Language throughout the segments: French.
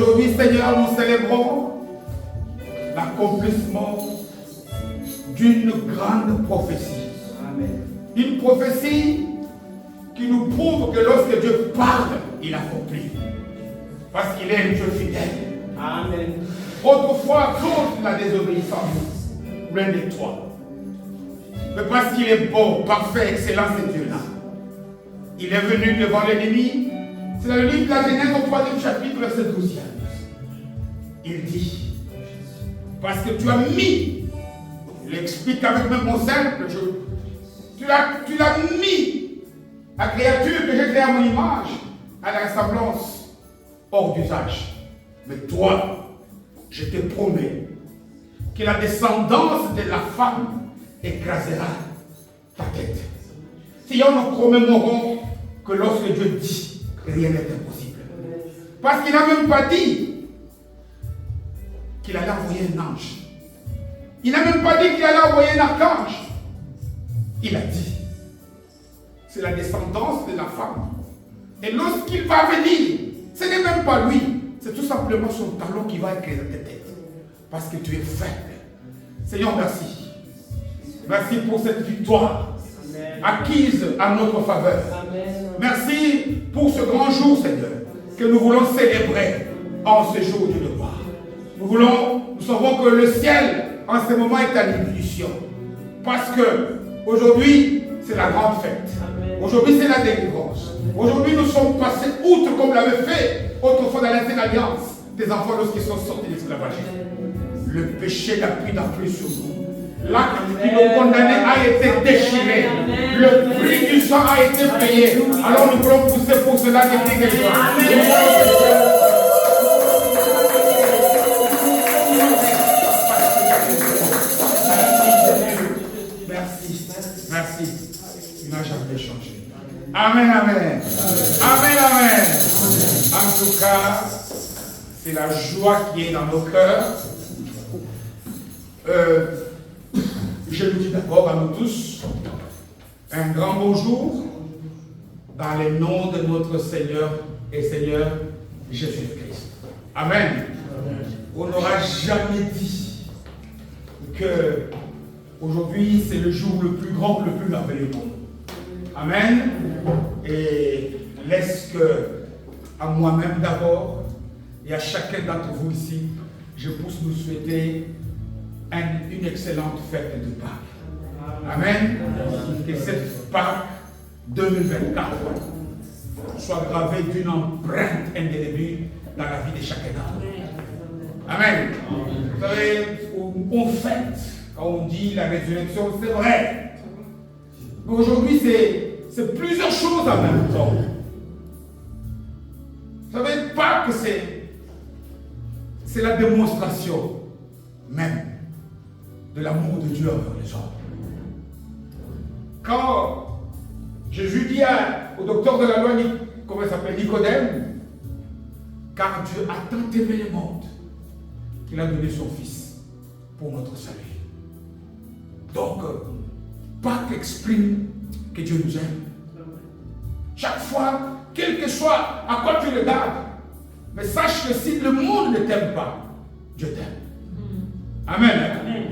Aujourd'hui, Seigneur, nous célébrons l'accomplissement d'une grande prophétie. Amen. Une prophétie qui nous prouve que lorsque Dieu parle, il accomplit. Parce qu'il est un Dieu fidèle. Amen. Autrefois, contre la désobéissance, plein de toi. Mais parce qu'il est bon, parfait, excellent, ce Dieu-là. Il est venu devant l'ennemi. C'est dans le livre de la Genèse au 3e chapitre, verset 12. Il dit, parce que tu as mis, il explique avec même mon simple jeu, tu l'as mis, la créature que j'ai créée à mon image, à la ressemblance hors d'usage. Mais toi, je te promets que la descendance de la femme écrasera ta tête. Si on nous commémorons que lorsque Dieu dit, rien n'est impossible. Parce qu'il n'a même pas dit qu'il allait envoyer un ange. Il n'a même pas dit qu'il allait envoyer un archange. Il a dit, c'est la descendance de la femme. Et lorsqu'il va venir, ce n'est même pas lui, c'est tout simplement son talon qui va éclairer ta tête. Parce que tu es faible. Seigneur, merci. Merci pour cette victoire acquise à notre faveur. Amen. Merci pour ce grand jour, Seigneur, que nous voulons célébrer en ce jour de gloire. Nous savons que le ciel, en ce moment, est en ébullition. Parce que aujourd'hui, c'est la grande fête. Aujourd'hui, c'est la délivrance. Aujourd'hui, nous sommes passés outre, comme l'avait fait autrefois dans l'ancienne alliance, des enfants lorsqu'ils sont sortis de l'esclavage. Le péché n'a plus d'emprise sur nous. L'acte qui nous condamnait a été déchiré. Le prix du sang a été payé. Alors nous voulons pousser pour cela des cris de joie. Merci. Merci. Il n'a jamais changé. Amen, amen. Amen, amen. En tout cas, c'est la joie qui est dans nos cœurs. Je vous dis d'abord à nous tous un grand bonjour dans le nom de notre Seigneur et Seigneur Jésus-Christ. Amen. On n'aura jamais dit que aujourd'hui c'est le jour le plus grand, le plus merveilleux pour nous. Amen. Et laisse que à moi-même d'abord et à chacun d'entre vous ici, je puisse nous souhaiter une excellente fête de Pâques. Amen. Que cette Pâques 2024 soit gravée d'une empreinte indélébile dans la vie de chacun d'entre nous. Amen. Vous savez, on fête quand on dit la résurrection, c'est vrai. Mais aujourd'hui, c'est plusieurs choses en même temps. Vous savez, Pâques, c'est la démonstration même de l'amour de Dieu envers les hommes. Quand Jésus dit au docteur de la loi, comment il s'appelle, Nicodème, car Dieu a tant aimé le monde qu'il a donné son Fils pour notre salut. Donc, Pâques exprime que Dieu nous aime. Chaque fois, quel que soit à quoi tu regardes, mais sache que si le monde ne t'aime pas, Dieu t'aime. Amen. Amen.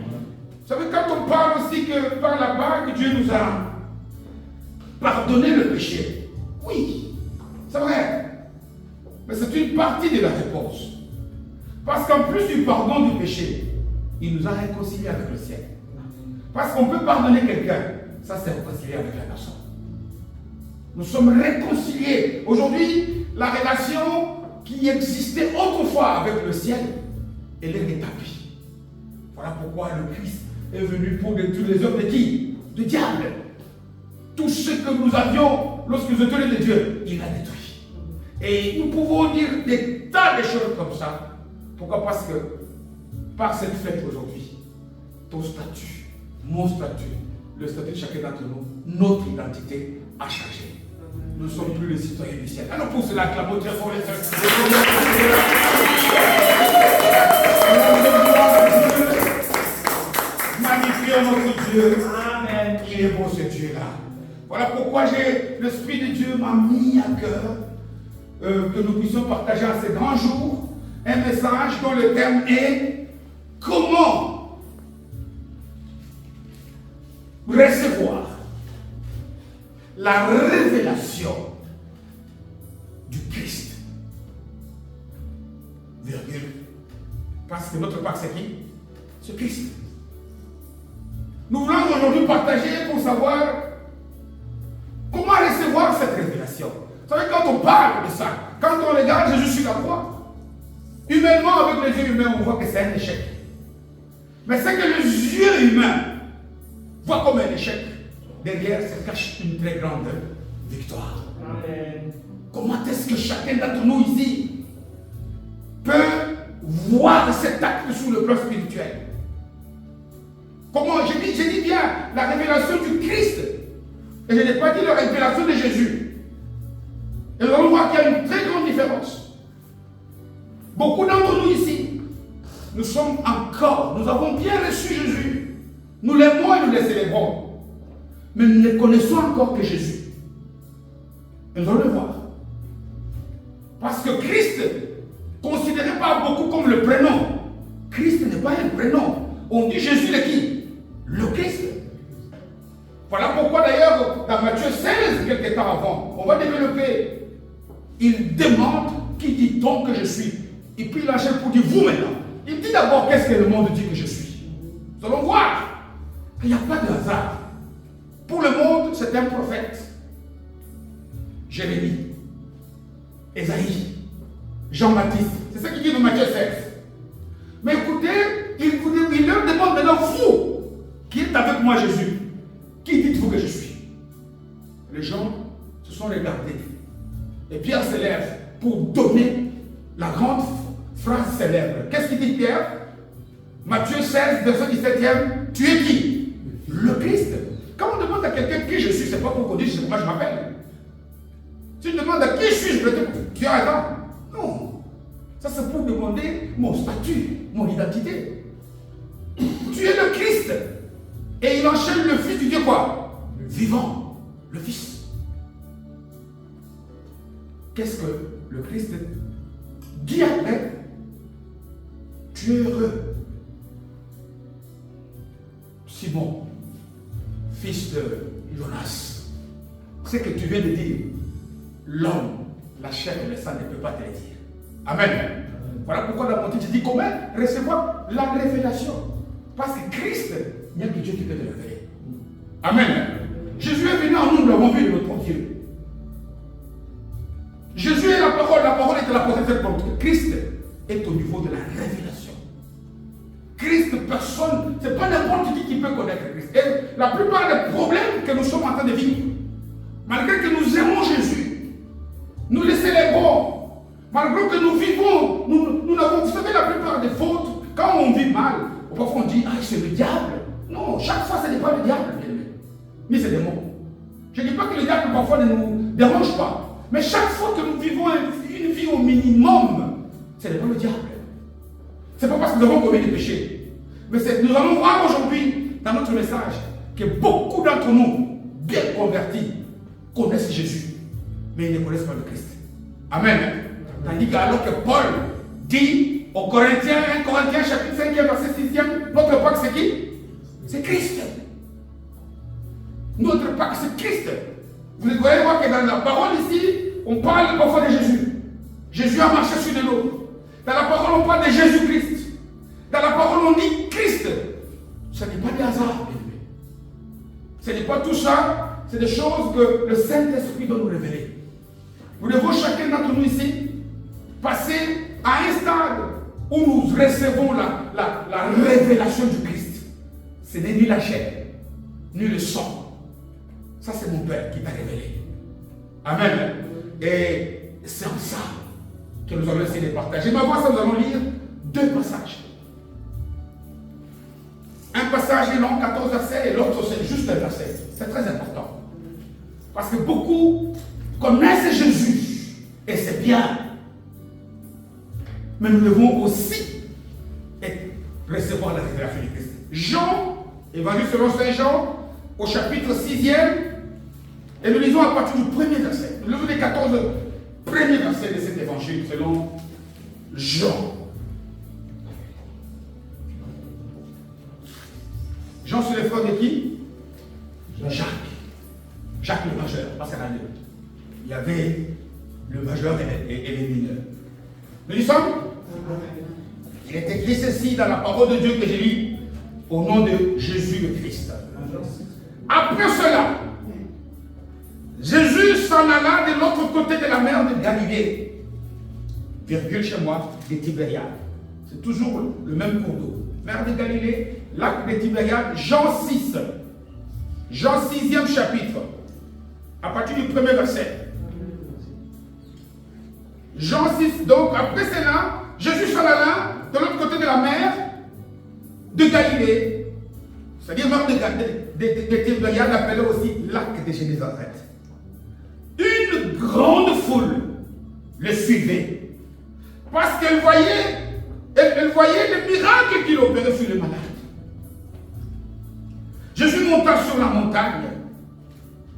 Vous savez, quand on parle aussi que par la Pâque, Dieu nous a pardonné le péché. Oui, c'est vrai. Mais c'est une partie de la réponse. Parce qu'en plus du pardon du péché, il nous a réconciliés avec le ciel. Parce qu'on peut pardonner quelqu'un, ça c'est réconcilier avec la personne. Nous sommes réconciliés. Aujourd'hui, la relation qui existait autrefois avec le ciel, elle est rétablie. Voilà pourquoi le Christ est venu pour détruire les œuvres de qui? Du diable. Tout ce que nous avions lorsque nous étions de Dieu, il l'a détruit. Et nous pouvons dire des tas de choses comme ça. Pourquoi? Parce que par cette fête aujourd'hui, ton statut, mon statut, le statut de chacun d'entre nous, notre identité a changé. Nous ne sommes plus les citoyens du ciel. Alors pour cela, acclamons très fort les sœurs. Magnifions notre Dieu. Amen. Il est bon ce Dieu-là. Voilà pourquoi l'Esprit de Dieu m'a mis à cœur que nous puissions partager à ces grands jours un message dont le thème est comment recevoir la révélation du Christ. Virgule. Parce que notre Pâque, c'est qui? C'est Christ. Nous voulons aujourd'hui partager pour savoir comment recevoir cette révélation. Vous savez, quand on parle de ça, quand on regarde Jésus sur la croix, humainement, avec les yeux humains, on voit que c'est un échec. Mais c'est que les yeux humains voient comme un échec. Derrière se cache une très grande victoire. Amen. Comment est-ce que chacun d'entre nous ici peut voir cet acte sur le plan spirituel? Comment? J'ai dit bien la révélation du Christ. Et je n'ai pas dit la révélation de Jésus. Et nous allons voir qu'il y a une très grande différence. Beaucoup d'entre nous ici, nous sommes encore, nous avons bien reçu Jésus. Nous l'aimons et nous le célébrons. Mais nous ne connaissons encore que Jésus. Et nous allons le voir. Parce que Christ, considéré par beaucoup comme le prénom, Christ n'est pas un prénom. On dit Jésus de qui? Le Christ. Voilà pourquoi d'ailleurs, dans Matthieu 16, quelques temps avant, on va développer. Il demande qui dit-on que je suis? Et puis il enchaîne pour dire vous maintenant. Il dit d'abord qu'est-ce que le monde dit que je suis. Nous allons voir qu'il n'y a pas de hasard. Pour le monde, c'est un prophète. Jérémie, Ésaïe, Jean-Baptiste. C'est ça qu'il dit dans Matthieu 16. Mais écoutez, il leur demande maintenant, vous, qui êtes avec moi Jésus, qui dites-vous que je suis? Les gens se sont regardés. Et Pierre se lève pour donner la grande phrase célèbre. Qu'est-ce qu'il dit Pierre? Matthieu 16, verset 17e. Tu es qui? Le Christ. Quand on demande à quelqu'un qui je suis, c'est pas pour qu'on dise comment je m'appelle. Si tu demandes à qui je suis, je vais te dire, tu as raison. Non. Ça c'est pour demander mon statut, mon identité. Tu es le Christ. Et il enchaîne le Fils du Dieu quoi? Vivant. Le Fils. Qu'est-ce que le Christ dit après? Tu es heureux, Simon, fils de Jonas. Ce que tu viens de dire, l'homme, la chair et le sang ne peut pas te le dire. Amen. Voilà pourquoi dans mon titre, je dis comment recevoir la révélation. Parce que Christ, il n'y a que Dieu qui peut te le révéler. Amen. Jésus est venu en nous, nous l'avons vu de notre Dieu. Jésus est la parole est la possession pour nous. Christ est au niveau de la révélation. Christ, personne, c'est pas n'importe qui peut connaître Christ. Et la plupart des problèmes que nous sommes en train de vivre, malgré que nous aimons Jésus, nous le célébrons, malgré que nous vivons, nous n'avons, vous savez, la plupart des fautes, quand on vit mal, parfois on dit, ah, c'est le diable. Non, chaque fois, ce n'est pas le diable, mais c'est des mots. Je ne dis pas que le diable parfois ne nous dérange pas. Mais chaque fois que nous vivons une vie au minimum, ce n'est pas le diable. Ce n'est pas parce que nous avons commis des péchés. Mais nous allons voir aujourd'hui, dans notre message, que beaucoup d'entre nous, bien convertis, connaissent Jésus. Mais ils ne connaissent pas le Christ. Amen. Tandis qu'alors que Paul dit aux Corinthiens, 1 Corinthiens chapitre 5, verset 6e, notre Pâque c'est qui? C'est Christ. Notre Pâque c'est Christ. Vous voyez voir que dans la parole ici, on parle parfois de Jésus. Jésus a marché sur de l'eau. Dans la parole, on parle de Jésus-Christ. Dans la parole, on dit Christ. Ce n'est pas des hasards. Ce n'est pas tout ça. C'est des choses que le Saint-Esprit doit nous révéler. Nous devons chacun d'entre nous ici passer à un stade où nous recevons la révélation du Christ. Ce n'est ni la chair, ni le sang. Ça, c'est mon Père qui t'a révélé. Amen. Et c'est en ça que nous allons essayer de partager. Mais avant ça, nous allons lire deux passages. Un passage est long, 14 versets, et l'autre, c'est juste un verset. C'est très important. Parce que beaucoup connaissent Jésus, et c'est bien. Mais nous devons aussi recevoir la révélation du Christ. Jean, évangile selon Saint Jean, au chapitre 6e, et nous lisons à partir du premier verset. Nous lisons les 14 premiers versets de cet évangile selon Jean. Jean, c'est le frère de qui? Jacques. Jacques le majeur, parce qu'il y en a deux. Il y avait le majeur et les mineurs. Nous y sommes? Il est écrit ceci dans la parole de Dieu que j'ai lu au nom de Jésus le Christ. Après cela, Jésus s'en alla de l'autre côté de la mer de Galilée, virgule chez moi, des Tibériades. C'est toujours le même cours d'eau. Mer de Galilée, lac des Tibériades, Jean 6. Jean 6e chapitre, à partir du premier verset. Jean 6, donc après cela, Jésus s'en alla de l'autre côté de la mer de Galilée, c'est-à-dire mer de Tibériades, appelée aussi lac de Génézareth. Une grande foule le suivait parce qu'elle voyait les miracles qu'il opérait sur les malades. Jésus monta sur la montagne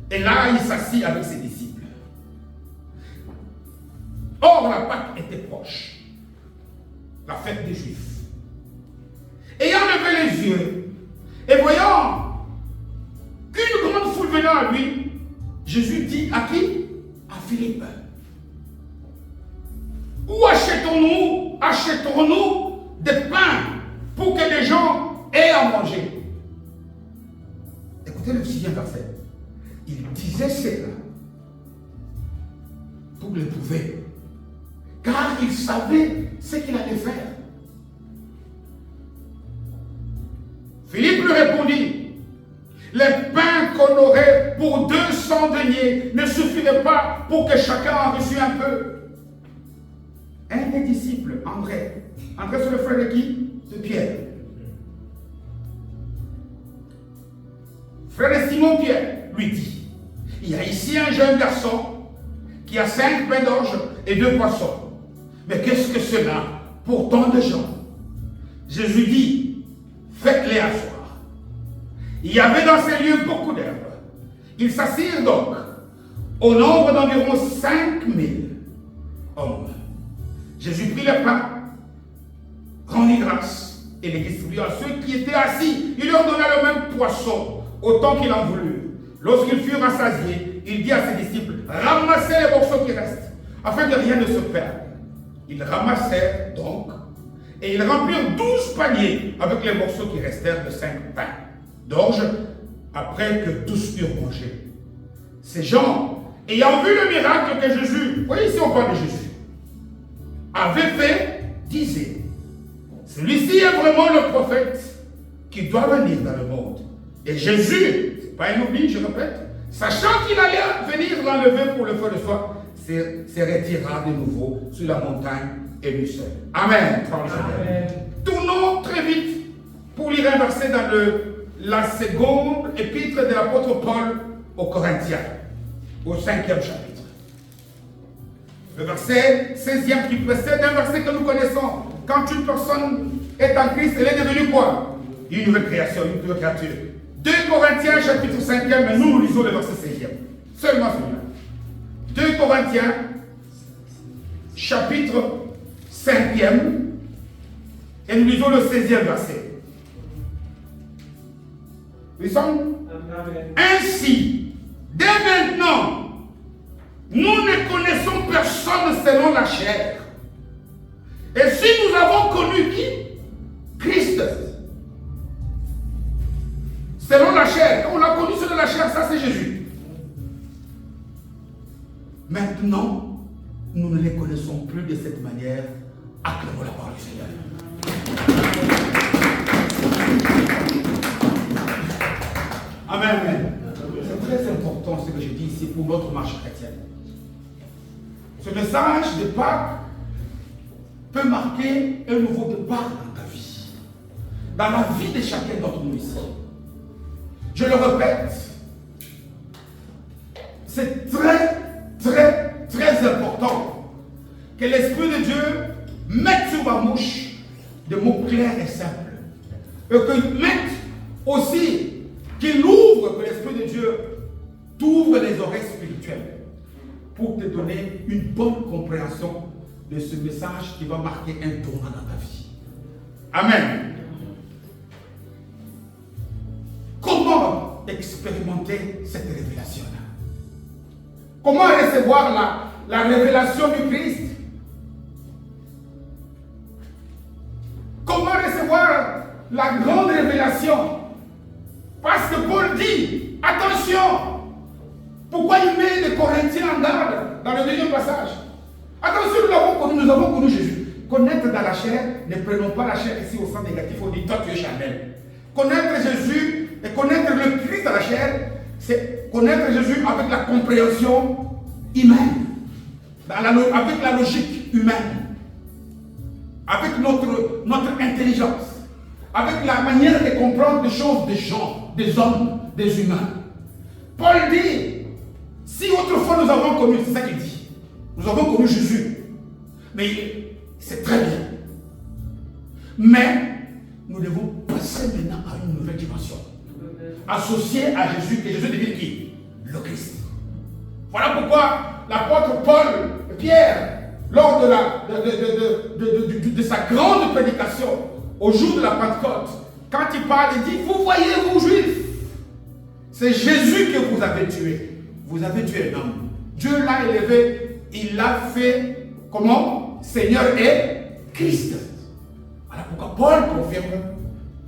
et là il s'assit avec ses disciples. Or la Pâque était proche, la fête des Juifs. Ayant levé les yeux et voyant qu'une grande foule venant à lui, Jésus dit à qui? À Philippe. Où achèterons-nous des pains pour que les gens aient à manger? Écoutez le 6e verset. Il disait cela pour le prouver, car il savait ce qu'il allait faire. Philippe lui répondit, les pains qu'on aurait pour 200 deniers ne suffiraient pas pour que chacun en reçût un peu. Un des disciples, André. André, c'est le frère de qui? De Pierre. Frère de Simon-Pierre lui dit, il y a ici un jeune garçon qui a 5 pains d'orge et 2 poissons. Mais qu'est-ce que cela pour tant de gens? Jésus dit, faites-les asseoir. Il y avait dans ces lieux beaucoup d'herbes. Ils s'assirent donc au nombre d'environ 5000 hommes. Jésus prit le pain, rendit grâce et les distribua à ceux qui étaient assis. Il leur donna le même poisson, autant qu'il en voulut. Lorsqu'ils furent rassasiés, il dit à ses disciples, ramassez les morceaux qui restent, afin que rien ne se perde. Ils ramassèrent donc, et ils remplirent 12 paniers avec les morceaux qui restèrent de 5 pains d'orge, après que tous eurent mangé. Ces gens, ayant vu le miracle que Jésus, voyez ici on parle de Jésus, avait fait, disaient, celui-ci est vraiment le prophète qui doit venir dans le monde. Et Jésus, c'est pas un oubli, je répète, sachant qu'il allait venir l'enlever pour le feu de soi, se retira de nouveau sur la montagne et lui seul. Amen. Amen. Tournons très vite pour lire un verset dans la seconde épître de l'apôtre Paul aux Corinthiens, au 5e chapitre. Le verset 16e qui précède un verset que nous connaissons. Quand une personne est en Christ, elle est devenue quoi? Une nouvelle création, une nouvelle créature. 2 Corinthiens chapitre 5e, mais nous lisons le verset 16e. Seulement celui-là. 2 Corinthiens chapitre 5e, et nous lisons le 16e verset. Nous sommes ainsi, dès maintenant, nous ne connaissons personne selon la chair. Et si nous avons connu qui? Christ. Selon la chair. On l'a connu selon la chair, ça c'est Jésus. Maintenant, nous ne les connaissons plus de cette manière. Acclamons la parole du Seigneur. Amen. C'est très important ce que je dis ici pour notre marche chrétienne. Ce message de Pâques peut marquer un nouveau départ dans ta vie, dans la vie de chacun d'entre nous ici. Je le répète, c'est très important que l'Esprit de Dieu mette sur ma bouche des mots clairs et simples. Et qu'il mette aussi, qu'il ouvre, que l'Esprit de Dieu t'ouvre les oreilles spirituelles pour te donner une bonne compréhension de ce message qui va marquer un tournant dans ta vie. Amen. Comment expérimenter cette révélation-là? Comment recevoir la révélation du Christ? Comment recevoir la grande révélation? Parce que Paul dit, attention, pourquoi il met les Corinthiens en garde dans le deuxième passage? Attention, nous avons connu Jésus. Connaître dans la chair, ne prenons pas la chair ici au sens négatif, on dit toi tu es charnel. Connaître Jésus et connaître le Christ dans la chair, c'est connaître Jésus avec la compréhension humaine, avec la logique humaine, avec notre intelligence, avec la manière de comprendre des choses des gens, des hommes, des humains. Paul dit, si autrefois nous avons connu, c'est ça qu'il dit, nous avons connu Jésus, mais c'est très bien. Mais nous devons passer maintenant à une nouvelle dimension, associée à Jésus, que Jésus devient qui? Le Christ. Voilà pourquoi l'apôtre Pierre, lors de sa grande prédication, au jour de la Pentecôte, quand il parle, il dit, vous voyez, vous juifs, c'est Jésus que vous avez tué. Vous avez tué un homme. Dieu l'a élevé, il l'a fait, comment? Seigneur et Christ. Voilà pourquoi Paul confirme,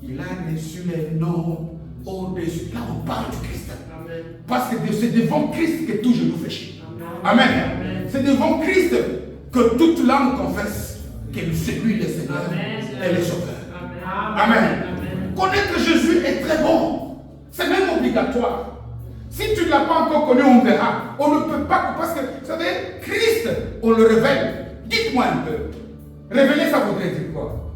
il a reçu les noms au-dessus. Là, on parle du Christ. Amen. Parce que c'est devant Christ que tout genou fléchit. Amen. Amen. C'est devant Christ que toute langue confesse que c'est lui le Seigneur et le Sauveur. Amen. Amen. Amen. Connaître Jésus est très bon. C'est même obligatoire. Si tu ne l'as pas encore connu, on verra. On ne peut pas, parce que, vous savez, Christ, on le révèle. Dites-moi un peu. Révéler, ça voudrait dire quoi?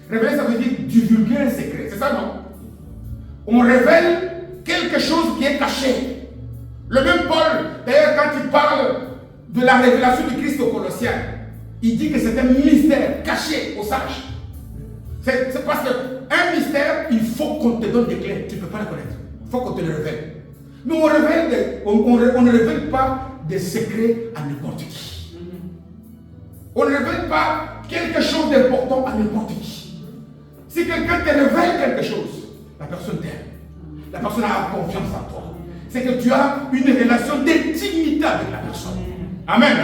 Révéler, ça veut dire divulguer un secret. C'est ça, non? On révèle quelque chose qui est caché. Le même Paul, d'ailleurs, quand il parle de la révélation du Christ aux Colossiens, il dit que c'est un mystère caché aux sages. C'est parce qu'un mystère, il faut qu'on te donne des clés. Tu ne peux pas la connaître. Il faut qu'on te le révèle. Mais on ne révèle pas des secrets à n'importe qui. On ne révèle pas quelque chose d'important à n'importe qui. Si quelqu'un te révèle quelque chose, la personne t'aime. La personne a confiance en toi. C'est que tu as une relation d'intimité avec la personne. Amen.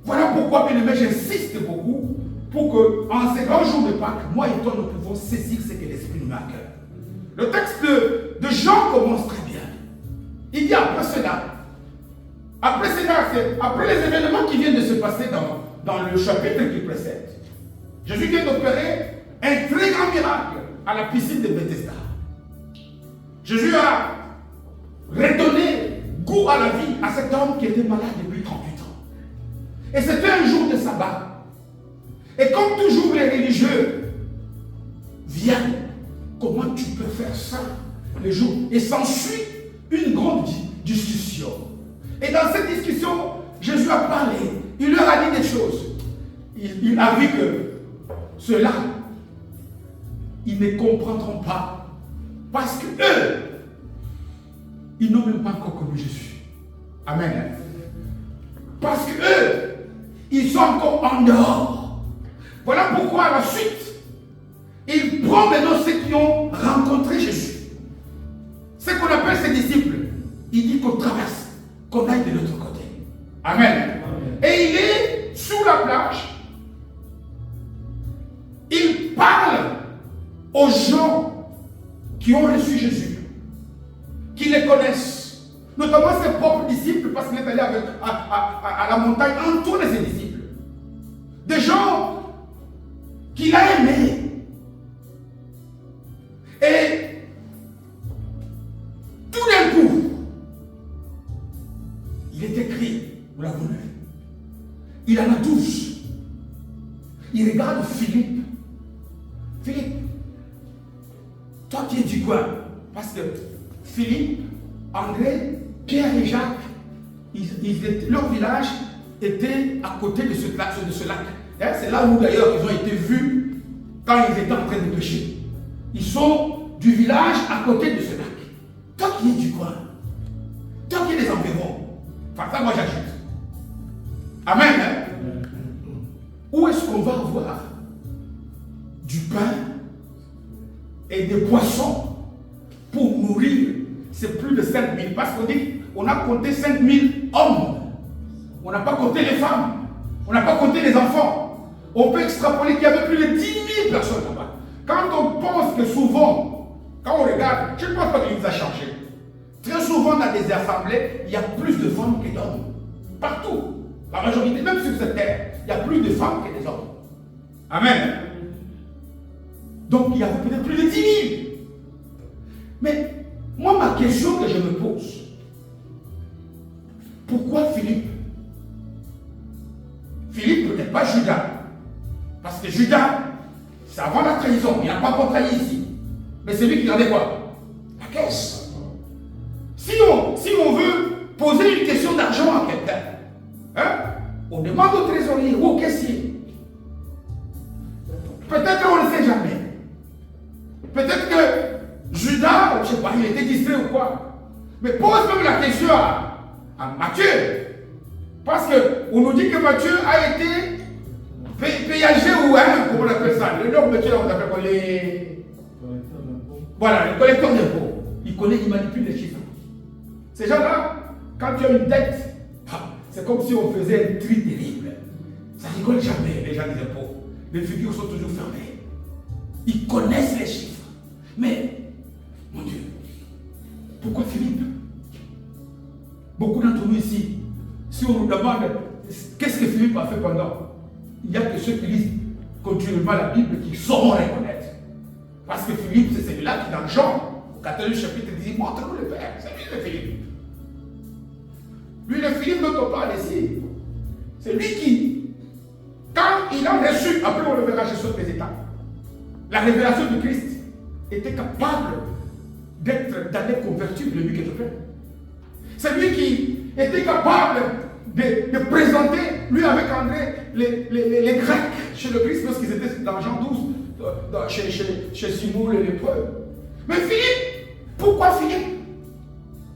Voilà pourquoi, bien aimé, j'insiste beaucoup pour que, en ces grands jours de Pâques, moi et toi, nous pouvons saisir ce que l'Esprit nous met à cœur. Le texte de Jean commence très bien. Il dit après cela, c'est après les événements qui viennent de se passer dans le chapitre qui précède. Jésus vient d'opérer un très grand miracle à la piscine de Bethesda. Jésus a redonné goût à la vie à cet homme qui était malade depuis 38 ans. Et c'était un jour de sabbat. Et comme toujours les religieux viennent, comment tu peux faire ça le jour? Et s'ensuit une grande discussion. Et dans cette discussion, Jésus a parlé. Il leur a dit des choses. Il a vu que ceux-là, ils ne comprendront pas. Parce que eux, ils n'ont même pas encore connu Jésus. Amen. Parce que eux, ils sont encore en dehors. Voilà pourquoi à la suite, il prend maintenant ceux qui ont rencontré Jésus. Ce qu'on appelle ses disciples. Il dit qu'on traverse, qu'on aille de l'autre côté. Amen. Amen. Et il est sous la plage. Il parle aux gens qui ont reçu Jésus, qui les connaissent, notamment ses propres disciples, parce qu'il est allé à la montagne entouré de ses disciples. Des gens qu'il a aimés. Et tout d'un coup, il est écrit, vous l'avez vu, il en a 12. Il regarde Philippe. Philippe, toi qui es du coin, parce que Philippe, André, Pierre et Jacques, leur village était à côté de ce lac. C'est là où d'ailleurs ils ont été vus quand ils étaient en train de pêcher. Ils sont du village à côté de ce lac. Toi qui es du coin, toi qui es des environs, enfin ça moi j'ajoute. Amen. Hein? est-ce qu'on va avoir du pain et des poissons pour nourrir? C'est plus de 5000. Parce qu'on dit, on a compté 5000 hommes. On n'a pas compté les femmes. On n'a pas compté les enfants. On peut extrapoler qu'il y avait plus de 10 000 personnes là-bas. Quand on pense que souvent, quand on regarde, je ne pense pas que l'Église a changé. Très souvent dans des assemblées, il y a plus de femmes que d'hommes. Partout. La majorité, même sur cette terre, il y a plus de femmes que des hommes. Amen. Donc il y avait peut-être plus de 10 000. Mais moi, ma question que je me pose, pourquoi Philippe? Philippe, peut-être pas Judas. Parce que Judas, c'est avant la trahison. Il n'a pas encore trahi ici. Mais c'est lui qui gardait quoi? La caisse. Si on veut poser une question d'argent à quelqu'un, hein, on demande au trésorier ou au caissier. Peut-être qu'on ne sait jamais. Peut-être que Judas, je ne sais pas, il était distrait ou quoi. Mais pose même la question à Matthieu. Parce qu'on nous dit que Matthieu a été péagé ou comment on appelle ça? Le nom Matthieu, on appelle quoi? Voilà, le collecteur d'impôts. Il connaît, il manipule les chiffres. Ces gens-là, quand tu as une dette, c'est comme si on faisait un tri terrible. Ça rigole jamais, les gens des impôts. Les figures sont toujours fermées. Ils connaissent les chiffres. Mais, mon Dieu, pourquoi Philippe? Beaucoup d'entre nous ici, si on nous demande qu'est-ce que Philippe a fait pendant, il n'y a que ceux qui lisent continuellement la Bible qui sauront reconnaître. Parce que Philippe, c'est celui-là qui, dans Jean, au 14 chapitre, dit montre-nous le Père. C'est lui le Philippe. Lui, le Philippe dont on parle ici, c'est lui qui, quand il a reçu, après on le verra, je saute les étapes, la révélation du Christ, était capable d'être dans les convertibles, lui que je fais. C'est lui qui était capable de présenter, lui avec André, les Grecs chez le Christ lorsqu'ils étaient dans Jean 12, chez Simon le lépreux. Mais Philippe, pourquoi Philippe?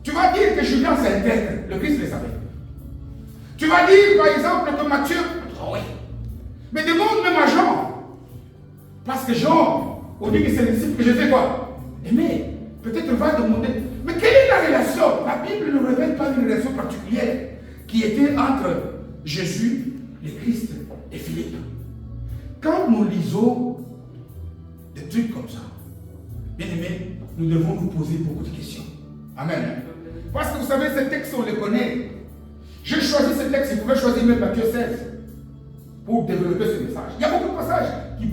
Tu vas dire que Julien s'intègre, le Christ le savait. Tu vas dire par exemple que Matthieu, oh oui. Mais demande même à Jean. Parce que Jean, on dit que c'est le disciple que je fais quoi? Aimer. Peut-être va demander, mais quelle est la relation? La Bible ne révèle pas une relation particulière qui était entre Jésus, le Christ et Philippe. Quand nous lisons des trucs comme ça, bien aimés, nous devons nous poser beaucoup de questions. Amen. Parce que vous savez, ces textes, on les connaît. J'ai choisi ce texte, il pouvait choisir même Matthieu 16 pour développer ce message. Il y a beaucoup de passages qui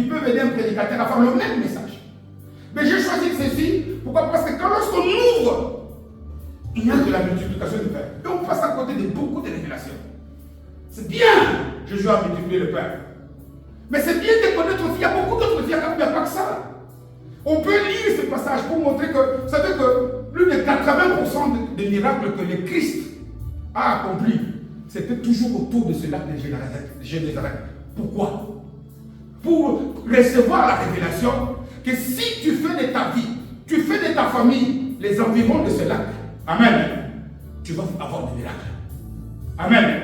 peuvent aider un prédicateur à faire le même message. Mais j'ai choisi ceci, pourquoi? Parce que quand lorsqu'on ouvre, il y a de la multiplication du Père. Et on passe à côté de beaucoup de révélations. C'est bien, Jésus a multiplié le Père. Mais c'est bien de connaître aussi, il y a beaucoup d'autres, il n'y a pas que ça. On peut lire ce passage pour montrer que, vous savez que plus de 80% des miracles que le Christ a accomplis, c'était toujours autour de ce lac de Génézareth. Pourquoi? Pour recevoir la révélation que si tu fais de ta vie, tu fais de ta famille les environs de ce lac, amen, tu vas avoir des miracles. Amen.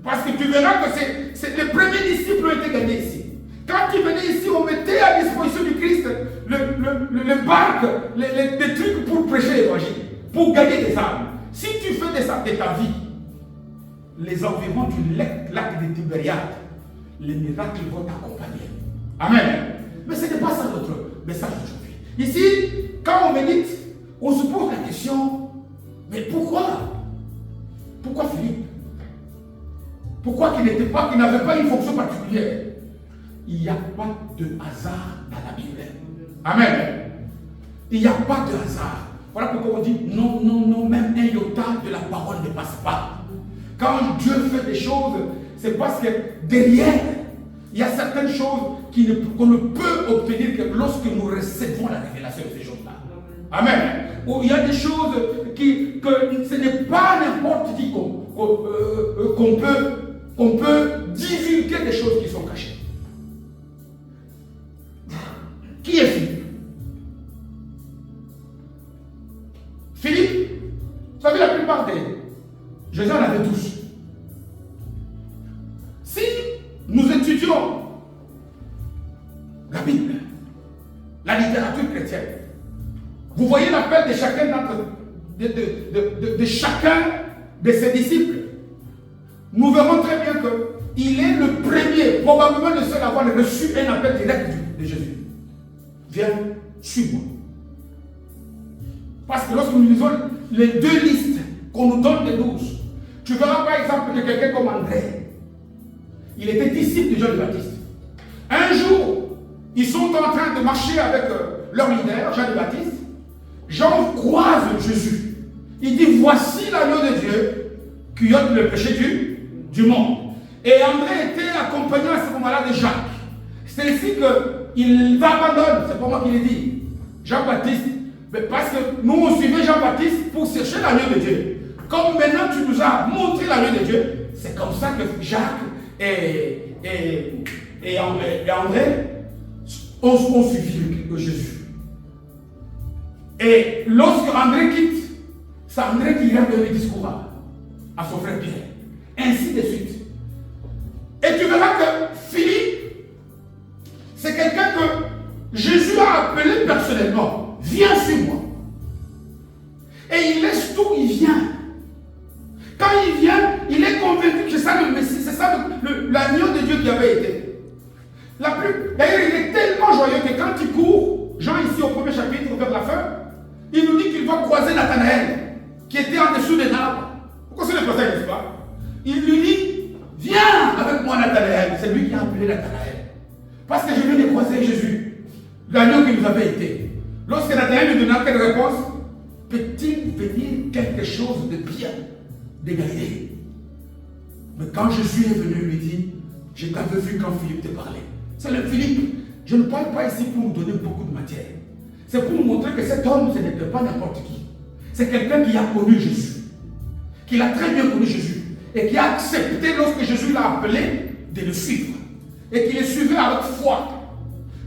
Parce que tu verras que les premiers disciples ont été gagnés ici. Quand ils venaient ici, on mettait à disposition du Christ le barque, les trucs pour prêcher l'évangile, pour gagner des âmes. Si tu fais de ta vie les environs du lac de Tibériade, les miracles vont t'accompagner. Amen. Mais ce n'est pas ça notre message d'aujourd'hui. Ici, quand on médite, on se pose la question, mais pourquoi? Pourquoi Philippe? Pourquoi qu'il n'avait pas une fonction particulière? Il n'y a pas de hasard dans la Bible. Amen. Il n'y a pas de hasard. Voilà pourquoi on dit non, non, non, même un iota de la parole ne passe pas. Quand Dieu fait des choses, c'est parce que derrière, il y a certaines choses qu'on ne peut obtenir que lorsque nous recevons la révélation de ces choses-là. Amen. Ou il y a des choses que ce n'est pas n'importe qui qu'on peut divulguer des choses qui sont cachées. Qui est Philippe? Philippe, vous savez, la plupart des Jésus en avait tous. Si nous étudions la Bible, la littérature chrétienne, vous voyez l'appel de chacun de chacun de ses disciples. Nous verrons très bien qu'il est le premier, probablement le seul à avoir reçu un appel direct de Jésus. Viens, suis-moi. Parce que lorsque nous lisons les deux listes qu'on nous donne des 12, tu verras par exemple que quelqu'un comme André, il était disciple de Jean le Baptiste. Un jour, ils sont en train de marcher avec leur leader, Jean le Baptiste. Jean croise Jésus. Il dit, voici l'agneau de Dieu qui ôte le péché du monde. Et André était accompagné à ce moment-là de Jacques. C'est ici qu'il abandonne, c'est pas moi qui l'ai dit, Jean-Baptiste. Parce que nous, on suivait Jean-Baptiste pour chercher l'agneau de Dieu. Comme maintenant tu nous as montré l'agneau de Dieu, c'est comme ça que Jacques et André ont suivi Jésus. Et lorsque André quitte, c'est André qui ira donner le discours à son frère Pierre. Ainsi de suite. Et tu verras que Philippe, c'est quelqu'un que Jésus a appelé personnellement. Viens sur moi. Et il laisse tout, il vient. Quand il vient, il est convaincu que c'est ça le Messie, c'est ça l'agneau de Dieu qui avait été. D'ailleurs, il est tellement joyeux que quand il court, Jean ici au premier chapitre, vers la fin, il nous dit qu'il va croiser Nathanaël, qui était en dessous des arbres. Vous connaissez le passage, n'est-ce pas? Il lui dit, viens avec moi Nathanaël. C'est lui qui a appelé Nathanaël. Parce que je viens de croiser Jésus, l'agneau qui nous avait été. Lorsque Nathanaël lui donna quelle réponse? Peut-il venir quelque chose de bien de Galilée? Mais quand Jésus est venu, il lui dit, je t'avais vu quand Philippe te parlait. C'est le Philippe. Je ne parle pas ici pour nous donner beaucoup de matière. C'est pour nous montrer que cet homme, ce n'était pas n'importe qui. C'est quelqu'un qui a connu Jésus. Qui a très bien connu Jésus. Et qui a accepté, lorsque Jésus l'a appelé, de le suivre. Et qui le suivait avec foi.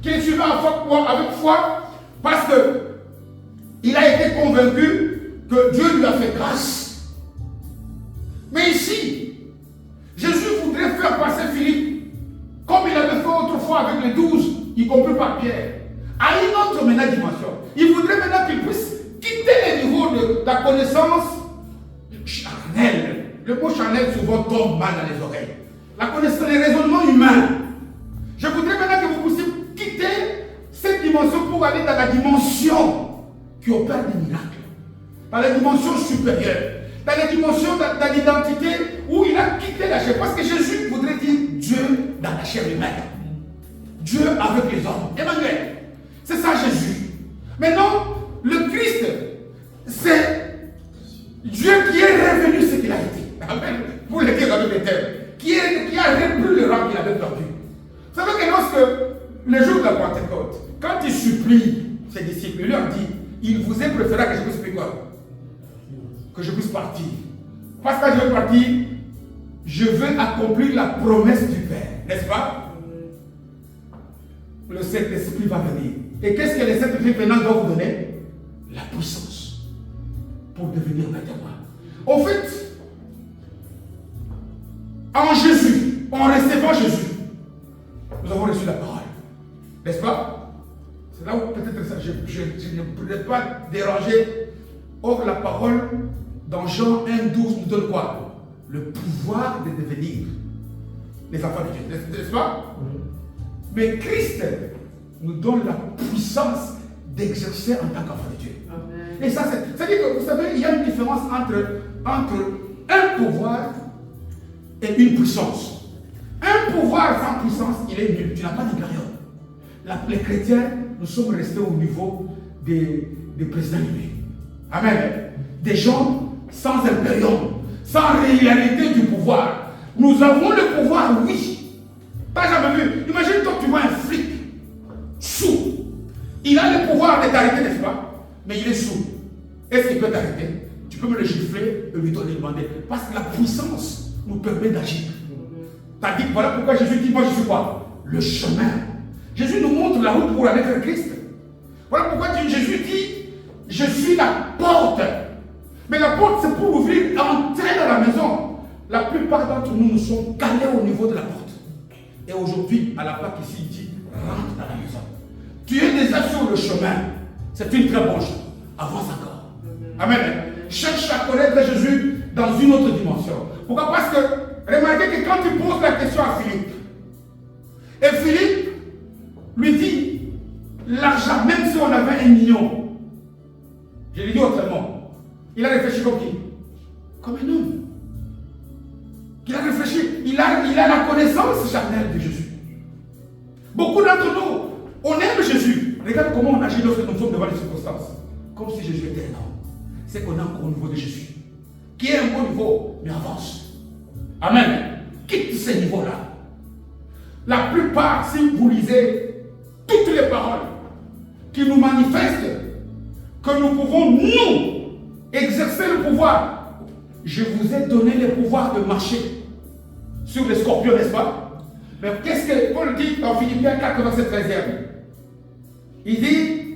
Qui le suivait avec foi parce que il a été convaincu que Dieu lui a fait grâce. Mais ici, Jésus voudrait faire passer Philippe, comme il avait fait autrefois avec les 12, y compris par Pierre, à une autre maintenant dimension. Il voudrait maintenant qu'il puisse quitter les niveaux de la connaissance charnelle. Le mot charnel souvent tombe mal dans les oreilles. La connaissance, les raisonnements humains. Je voudrais maintenant que vous puissiez quitter cette dimension pour aller dans la dimension qui opère des miracles. Dans la dimension supérieure. Dans la dimension de l'identité où il a quitté la chair. Parce que Jésus voudrait dire Dieu dans la chair humaine. Dieu avec les hommes. Emmanuel. C'est ça Jésus. Maintenant, le Christ, c'est Dieu qui est revenu ce qu'il a été. Amen. Pour le dire avec les termes. Qui a repris le rang qu'il avait perdu. Vous savez que lorsque, le jour de la Pentecôte, quand il supplie ses disciples, il leur dit, il vous est préférable que je puisse faire quoi? Que je puisse partir. Parce que je vais partir, je veux accomplir la promesse du Père. N'est-ce pas? Le Saint-Esprit va venir. Et qu'est-ce que le Saint-Esprit venant doit vous donner? La puissance. Pour devenir maître. En fait, en Jésus, en recevant Jésus, nous avons reçu la parole. N'est-ce pas? C'est là où peut-être ça, je ne pourrais pas déranger. Or, la parole, dans Jean 1,12, nous donne quoi? Le pouvoir de devenir les enfants de Dieu. N'est-ce pas? Mais Christ nous donne la puissance d'exercer en tant qu'enfant de Dieu. Amen. Et ça, c'est-à-dire que vous savez, il y a une différence entre un pouvoir et une puissance. Un pouvoir sans puissance, il est nul. Tu n'as pas d'impérium. Les chrétiens, nous sommes restés au niveau des présidents libres. Amen. Des gens sans impérium, sans réalité du pouvoir. Nous avons le pouvoir, oui. T'as jamais vu? Imagine-toi que tu vois un flic sourd. Il a le pouvoir de t'arrêter, n'est-ce pas? Mais il est sourd. Est-ce qu'il peut t'arrêter? Tu peux me le gifler et lui donner demander. Parce que la puissance nous permet d'agir. T'as dit, voilà pourquoi Jésus dit, moi je suis quoi? Le chemin. Jésus nous montre la route pour aller vers Christ. Voilà pourquoi Jésus dit, je suis la porte. Mais la porte, c'est pour ouvrir, entrer dans la maison. La plupart d'entre nous, nous sommes calés au niveau de la porte. Et aujourd'hui, à la plaque ici, il dit, rentre dans la maison. Tu es déjà sur le chemin. C'est une très bonne chose. Avance encore. Amen. Cherche à connaître Jésus dans une autre dimension. Pourquoi? Parce que, remarquez que quand tu poses la question à Philippe, et Philippe lui dit, l'argent, même si on avait 1 million, je l'ai dit autrement, il a réfléchi comme qui? Comme un homme. Il a réfléchi, il a la connaissance charnelle de Jésus. Beaucoup d'entre nous, on aime Jésus. Regarde comment on agit lorsque nous sommes devant les circonstances. Comme si Jésus était un homme. C'est qu'on est encore au niveau de Jésus. Qui est un bon niveau, mais avance. Amen. Quitte ces niveaux-là. La plupart, si vous lisez toutes les paroles qui nous manifestent que nous pouvons, nous, exercer le pouvoir. Je vous ai donné le pouvoir de marcher sur les scorpions, n'est-ce pas? Mais qu'est-ce que Paul dit dans Philippiens 4, verset 13? Il dit,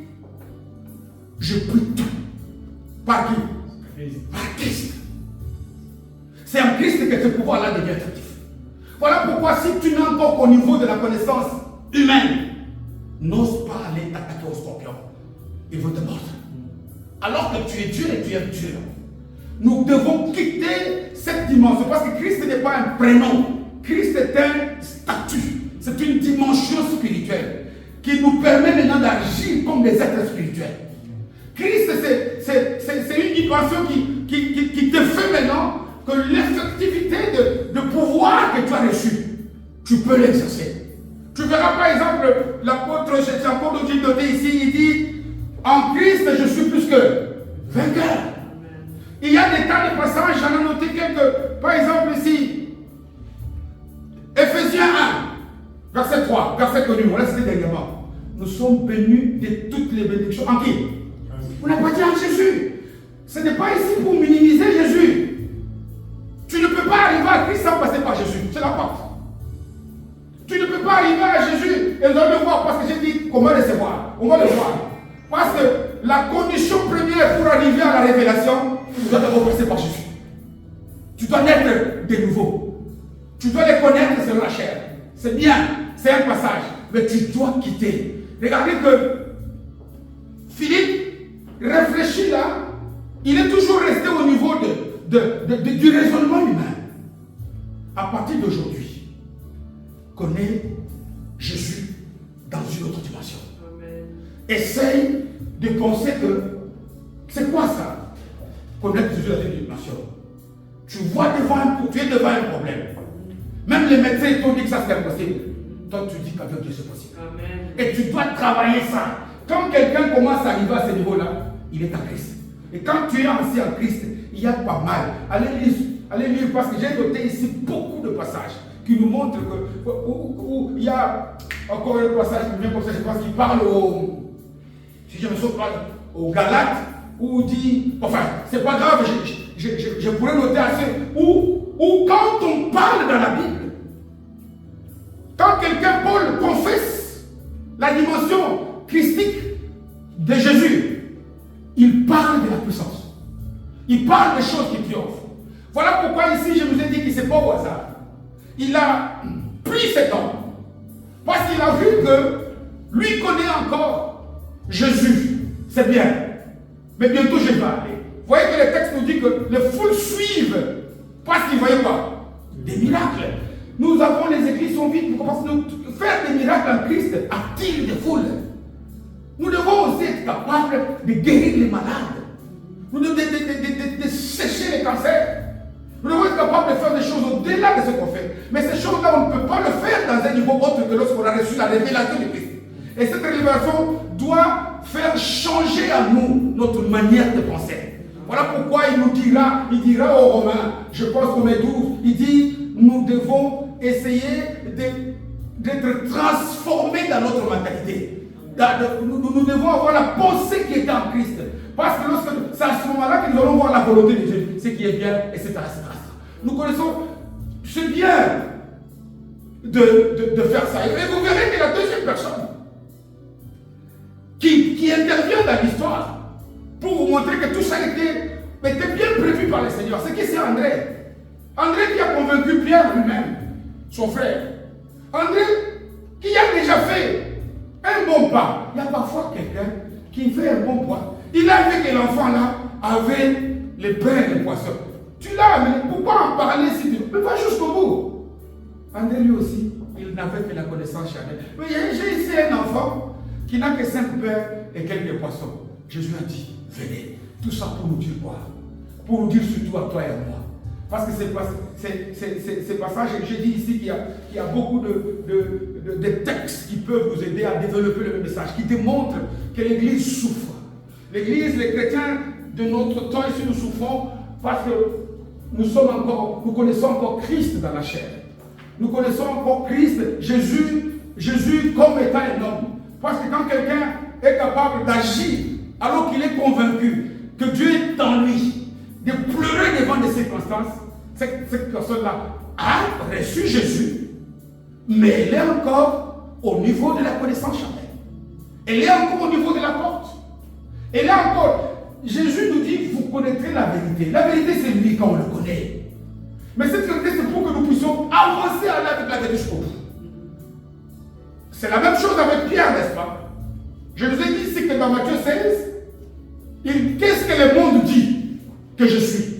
je peux tout. Par qui? Par Christ. C'est en Christ que ce pouvoir-là devient effectif. Voilà pourquoi si tu n'es encore qu'au niveau de la connaissance humaine, n'ose pas aller t'attaquer au scorpion. Il veut te mordre. Alors que tu es dur et tu es dur. Nous devons quitter cette dimension parce que Christ n'est pas un prénom. Christ est un statut. C'est une dimension spirituelle qui nous permet maintenant d'agir comme des êtres spirituels. Christ, c'est une dimension qui te fait maintenant que l'effectivité de pouvoir que tu as reçu, tu peux l'exercer. Tu verras par exemple l'apôtre Jean-Paul ici, il dit, en Christ je suis plus que vainqueur. Il y a des tas de passages, j'en ai noté quelques, par exemple ici, Ephésiens 1, verset 3, verset connu, on l'a cité dernièrement. Nous sommes bénis de toutes les bénédictions. En qui? On n'a pas dit en Jésus. Ce n'est pas ici pour minimiser Jésus. Tu ne peux pas arriver à Christ sans passer par Jésus. C'est la porte. Tu ne peux pas arriver à Jésus et nous allons le voir parce que j'ai dit comment recevoir. On va le voir. Parce que la condition première pour arriver à la révélation, tu dois d'abord passer par Jésus. Tu dois naître de nouveau. Tu dois les connaître selon la chair. C'est bien, c'est un passage. Mais tu dois quitter. Regardez que Philippe réfléchit là. Il est toujours resté au niveau du raisonnement humain. À partir d'aujourd'hui, connais Jésus dans une autre dimension. Amen. Essaye de penser que c'est quoi ça? Connaître Jésus dans une dimension. Tu es devant un problème. Même les médecins t'ont dit que ça c'est impossible. Toi tu dis qu'avec Dieu c'est possible. Amen. Et tu dois travailler ça. Quand quelqu'un commence à arriver à ce niveau-là, il est en Christ. Et quand tu es aussi en Christ, il y a pas mal. Allez lire parce que j'ai noté ici beaucoup de passages qui nous montrent que où il y a encore un passage qui vient comme ça, je pense qu'il parle si je me souviens pas, aux Galates, où il dit, enfin, c'est pas grave, je pourrais noter assez, où quand on parle dans la Bible, quand quelqu'un, Paul, confesse la dimension christique de Jésus, il parle de la puissance. Il parle des choses qui triomphent. Voilà pourquoi ici, je vous ai dit qu'il ne s'est pas au hasard. Il a pris cet homme. Parce qu'il a vu que lui connaît encore Jésus. C'est bien. Mais bientôt, je vais aller. Vous voyez que le texte nous dit que les foules suivent. Parce qu'ils voyaient quoi? Des miracles. Nous avons les églises sont vides. Parce que faire des miracles en Christ attire des foules. Nous devons aussi être capables de guérir les malades. Nous devons de sécher les cancers. Nous devons être capables de faire des choses au-delà de ce qu'on fait. Mais ces choses-là, on ne peut pas le faire dans un niveau autre que lorsqu'on a reçu la révélation de Christ. Et cette révélation doit faire changer à nous notre manière de penser. Voilà pourquoi il dira aux Romains, je pense qu'au 12, il dit, nous devons essayer d'être transformés dans notre mentalité. Nous devons avoir la pensée qui est en Christ. Parce que c'est à ce moment-là que nous allons voir la volonté de Dieu, ce qui est bien, etc. Nous connaissons, c'est bien de faire ça. Et vous verrez que la deuxième personne qui intervient dans l'histoire pour vous montrer que tout ça était bien prévu par le Seigneur, c'est qui? C'est André. André qui a convaincu Pierre lui-même, son frère. André, qui a déjà fait un bon pas. Il y a parfois quelqu'un qui fait un bon pas. Il a vu que l'enfant là avait les pains et les poissons. Tu l'as amené, pourquoi en parler si tu veux? Mais pas jusqu'au bout. André lui aussi, il n'avait que la connaissance charnelle. Mais j'ai ici un enfant qui n'a que 5 pains et quelques poissons. Jésus a dit, venez, tout ça pour nous dire quoi? Pour nous dire surtout à toi et à moi. Parce que c'est passage, j'ai dit ici qu'il y a beaucoup de textes qui peuvent nous aider à développer le message, qui démontrent que l'Église souffre. L'Église, les chrétiens de notre temps, ici nous souffrons parce que nous connaissons encore Christ dans la chair. Nous connaissons encore Christ, Jésus comme étant un homme. Parce que quand quelqu'un est capable d'agir alors qu'il est convaincu que Dieu est en lui, de pleurer devant des circonstances, cette personne-là a reçu Jésus, mais elle est encore au niveau de la connaissance charnelle. Elle est encore au niveau de la porte. Elle est encore. Jésus nous dit, vous connaîtrez la vérité. La vérité, c'est lui quand on le connaît. Mais cette vérité, c'est pour que nous puissions avancer avec la vérité jusqu'au bout. C'est la même chose avec Pierre, n'est-ce pas? Je vous ai dit ici que dans Matthieu 16, qu'est-ce que le monde dit que je suis?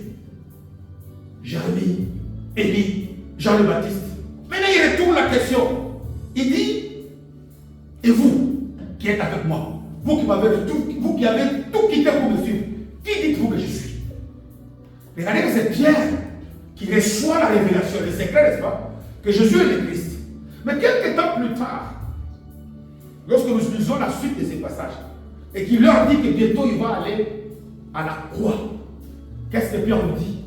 Jérémie, Élie, Jean le Baptiste. Maintenant, il retourne la question. Il dit, et vous qui êtes avec moi, vous qui avez tout quitté pour me suivre, qui dites-vous que je suis? Regardez que c'est Pierre qui reçoit la révélation, le secret, n'est-ce pas? Que Jésus est le Christ. Mais quelques temps plus tard, lorsque nous lisons la suite de ces passages, et qu'il leur dit que bientôt il va aller à la croix, qu'est-ce que Pierre nous dit?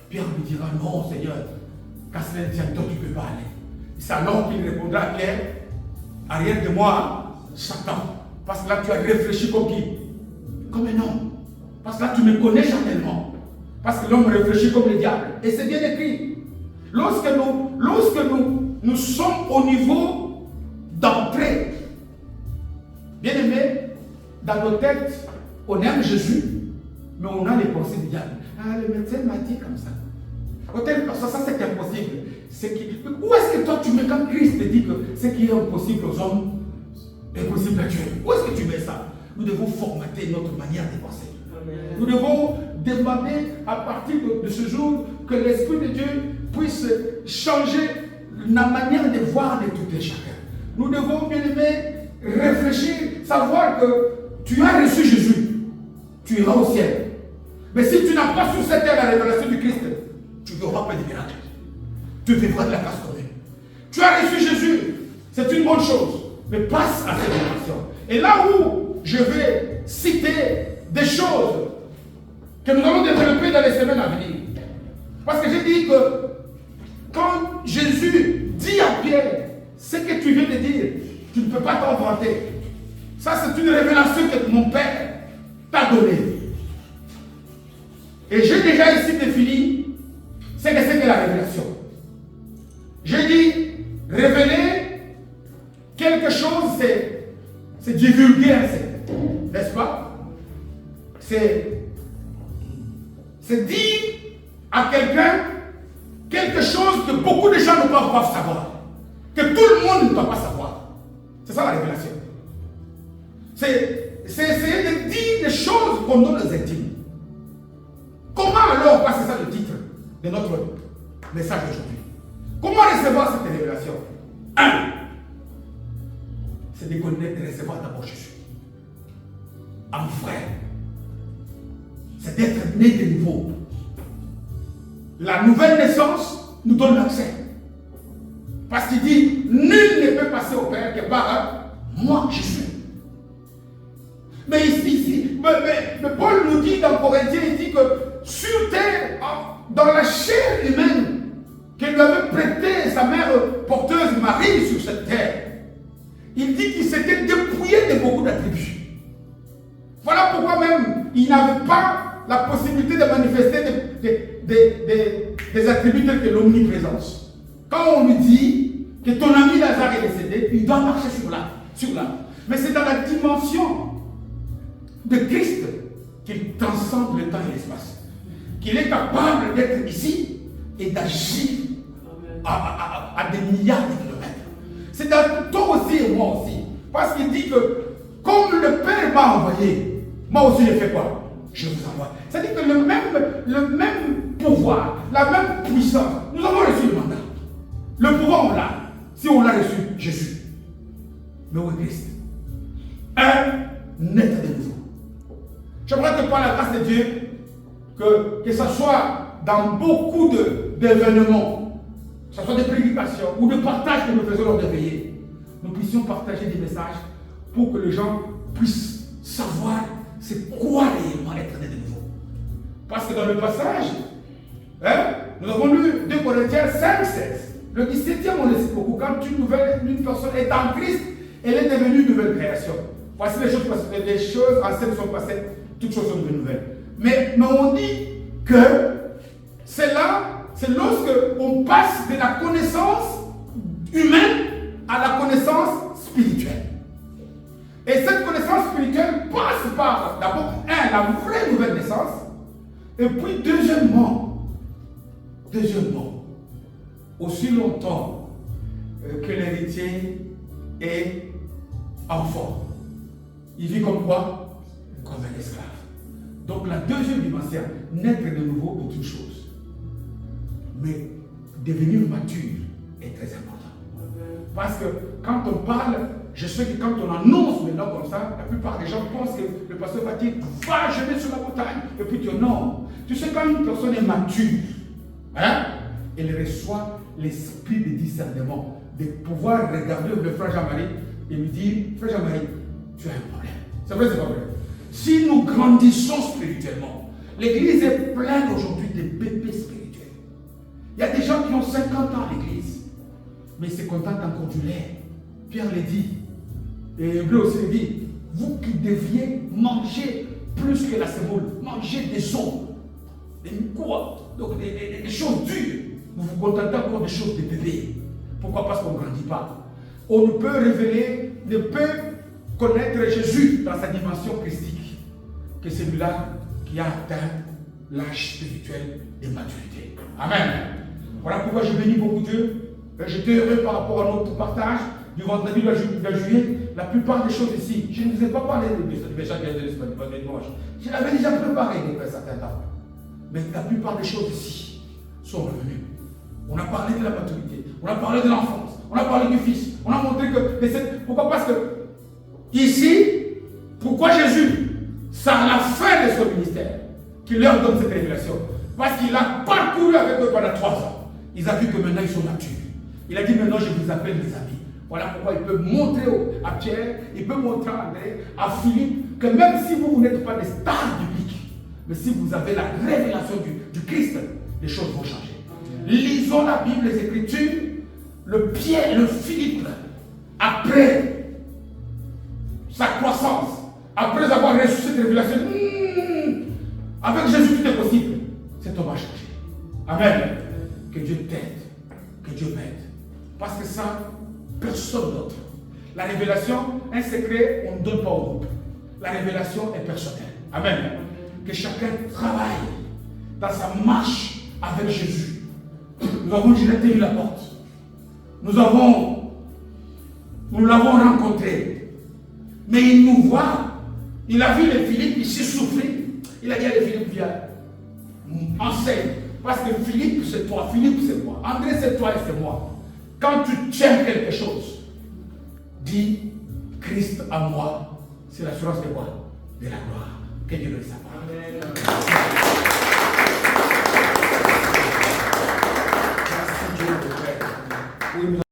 Pierre lui dira, non Seigneur, qu'à cela ne tienne, toi tu ne peux pas aller. C'est alors qu'il répondra à Pierre, arrière de moi, Satan. Parce que là tu as réfléchi comme qui? Comme un homme. Parce que là tu me connais charnellement. Parce que l'homme réfléchit comme le diable. Et c'est bien écrit. Lorsque nous sommes au niveau d'entrée, bien aimé, dans nos têtes, on aime Jésus, mais on a les pensées du diable. Ah, le médecin m'a dit comme ça. Ça c'est impossible. Où est-ce que toi tu mets quand Christ te dit que ce qui est impossible aux hommes est possible à Dieu? Où est-ce que tu mets ça? Nous devons formater notre manière de penser. Amen. Nous devons demander à partir de ce jour que l'Esprit de Dieu puisse changer la manière de voir de tout et chacun. Nous devons, bien aimé, réfléchir, savoir que tu as reçu Jésus, tu iras au ciel. Mais si tu n'as pas sur cette terre la révélation du Christ, tu n'auras pas de miracle. Tu vivras de la grâce commune. Tu as reçu Jésus, c'est une bonne chose. Mais passe à cette dimension. Et là où je vais citer des choses que nous allons développer dans les semaines à venir. Parce que j'ai dit que quand Jésus dit à Pierre, ce que tu viens de dire, tu ne peux pas t'inventer. Ça, c'est une révélation que mon Père t'a donnée. Et j'ai déjà ici défini ce que c'est que la révélation. J'ai dit, révéler quelque chose, c'est divulguer, n'est-ce pas? C'est dire à quelqu'un quelque chose que beaucoup de gens ne peuvent pas savoir, que tout le monde ne doit pas savoir. C'est ça la révélation. C'est essayer de dire des choses qu'on donne aux intimes. Comment alors, parce que c'est ça le titre de notre message d'aujourd'hui, comment recevoir cette révélation? 1. C'est de connaître et recevoir d'abord Jésus. En frère. C'est d'être né de nouveau. La nouvelle naissance nous donne l'accès. Parce qu'il dit, nul ne peut passer au Père que par moi, Jésus. Mais ici, mais Paul nous dit dans Corinthiens, il dit que sur terre, dans la chair humaine, qu'elle lui avait prêté sa mère porteuse Marie sur cette terre, il dit qu'il s'était dépouillé de beaucoup d'attributs. Voilà pourquoi même il n'avait pas la possibilité de manifester des attributs tels que l'omniprésence. Quand on lui dit que ton ami Lazare est décédé, il doit marcher sur l'âme. Mais c'est dans la dimension de Christ qu'il transcende le temps et l'espace. Qu'il est capable d'être ici et d'agir à des milliards de kilomètres. C'est dans toi aussi et moi aussi. Parce qu'il dit que comme le Père m'a envoyé, moi aussi j'ai fait quoi? Je vous envoie. C'est-à-dire que le même pouvoir, la même puissance, nous avons reçu le mandat. Le pouvoir on l'a. Si on l'a reçu, Jésus. Mais où est Christ? Un être de nouveau. J'aimerais te parler la grâce de Dieu que ce soit dans beaucoup d'événements, que ce soit des prédications ou de partages que nous faisons lors des veillées, nous puissions partager des messages pour que les gens puissent savoir c'est quoi réellement être né de nouveau. Parce que dans le passage, nous avons lu 2 Corinthiens 5, 16. Le 17e, on le sait beaucoup. Quand une personne est en Christ, elle est devenue une nouvelle création. Voici les choses anciennes sont passées, toutes choses sont devenues nouvelles. Mais on dit que c'est lorsque on passe de la connaissance humaine à la connaissance spirituelle. Et cette connaissance spirituelle passe par d'abord, la vraie nouvelle naissance, et puis deuxièmement, aussi longtemps que l'héritier est enfant, il vit comme quoi? Comme un esclave. Donc la deuxième dimension, naître de nouveau est une chose. Mais devenir mature est très important. Parce que quand on parle, je sais que quand on annonce maintenant comme ça, la plupart des gens pensent que le pasteur va dire va jeter sur la montagne. Et puis dire non. Tu sais, quand une personne est mature, elle reçoit l'esprit de discernement, de pouvoir regarder le frère Jean-Marie et lui dire frère Jean-Marie, tu as un problème. C'est vrai, c'est pas vrai. Si nous grandissons spirituellement, l'église est pleine aujourd'hui de bébés spirituels. Il y a des gens qui ont 50 ans à l'église, mais ils se contentent encore du lait. Pierre le dit, et Hébreu aussi le dit, vous qui deviez manger plus que la semoule, manger des os, des quoi, donc des choses dures, vous vous contentez encore des choses de bébés. Pourquoi? Parce qu'on ne grandit pas. On ne peut révéler, ne peut connaître Jésus dans sa dimension christique que celui-là qui a atteint l'âge spirituel de maturité. Amen. Voilà pourquoi je bénis beaucoup Dieu. J'étais heureux par rapport à notre partage du vendredi de la juillet. La plupart des choses ici, je ne vous ai pas parlé des messages de dimanche. Je l'avais déjà préparé depuis un certain temps. Mais la plupart des choses ici sont revenues. On a parlé de la maturité, on a parlé de l'enfance, on a parlé du fils, on a montré que... Pourquoi? Parce que ici, pourquoi Jésus, c'est à la fin de son ministère qu'il leur donne cette révélation. Parce qu'il a parcouru avec eux pendant 3 ans. Ils ont vu que maintenant ils sont matures. Il a dit maintenant je vous appelle mes amis. Voilà pourquoi il peut montrer à Pierre, il peut montrer à André, à Philippe, que même si vous n'êtes pas des stars bibliques, mais si vous avez la révélation du Christ, les choses vont changer. Lisons la Bible, les Écritures, le Philippe, après sa croissance, après avoir reçu cette révélation, avec Jésus tout est possible. Cet homme a changé. Amen. Que Dieu t'aide, que Dieu m'aide. Parce que ça, personne d'autre. La révélation, un secret, on ne donne pas au groupe. La révélation est personnelle. Amen. Que chacun travaille dans sa marche avec Jésus. Nous avons jeté la porte. Nous l'avons rencontré. Mais il nous voit. Il a vu les Philippe ici souffrir. Il a dit à les Philippe, viens, enseigne. Parce que Philippe, c'est toi. Philippe, c'est moi. André, c'est toi et c'est moi. Quand tu tiens quelque chose, dis Christ à moi, c'est l'assurance de quoi? De la gloire. Que Dieu le sache.